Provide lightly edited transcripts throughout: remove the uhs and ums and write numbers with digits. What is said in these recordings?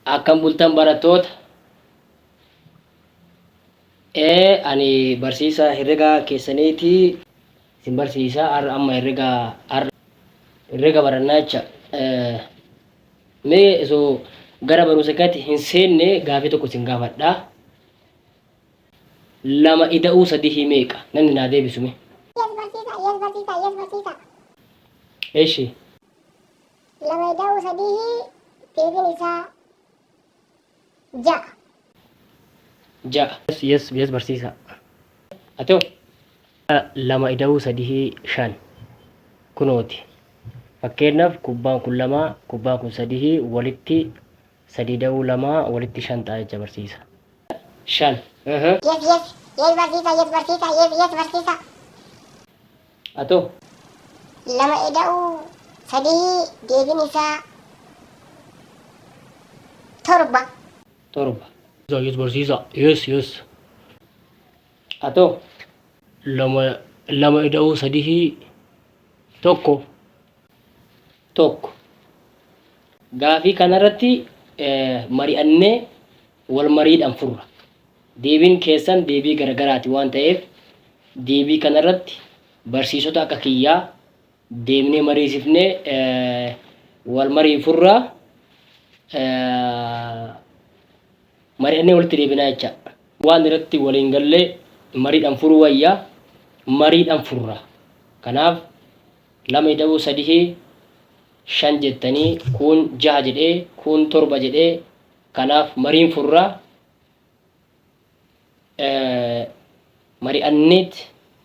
Akkam bultan barattoota. Ani barsiisaa herregaa keessaniiti. Isin barsiisaa amma herrega barannaa jecha. Mee osoo gara barumsa kanaatti hin seenne gaafii tokko isin gaafadha. Lama ida'uu sadii meeqa? Namni naa deebisu mee? Eeshi. Lama ida'uu sadii deebiin isaa ja'a. Ja'a. Yes barsiisaa. Atoo. Lama ida'uu sadii shan. Kunooti. Fakkeenyaaf kubbaan kun lama, kubbaan kun sadii walitti sadii ida'uu lama walitti shan ta'a jecha barsiisa. Shan. Yes barsiisaa. Atoo. Lama ida'uu sadii deebiin isaa torba. Torba. Yes barsiisaa. Yes. Atoo. Lama ida'uu sadii tokko. Gaafii kanarratti mari'annee wal mariidhaan furra. Deebiin keessan deebii garagaraati waan ta'eef deebii kanarratti barsiisota akka kiyyaa deemnee mariisifnee wal marii furraa mari'annee walitti deebinaa jecha. Waan irratti waliin gallee mariidhaan furuu wayyaa mariidhaan furra. Kanaaf lama ida'uu sadii shan jettanii kun jaha jedhee kun torba jedhee kanaaf mariin furraa mari'anneet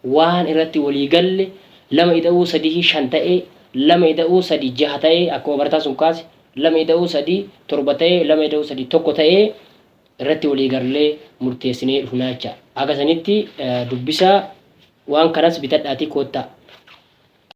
waan irratti walii galle lama ida'uu sadii shan ta'ee lama ida'uu sadii jaha ta'ee akkuma barataa sun kaase lama ida'uu sadii torba ta'ee lama ida'uu sadii tokko ta'ee irratti walii gallee murteessinee dhufnaa jecha. Akkasanitti dubbisaa waan kanas bitadhaatii koottaa.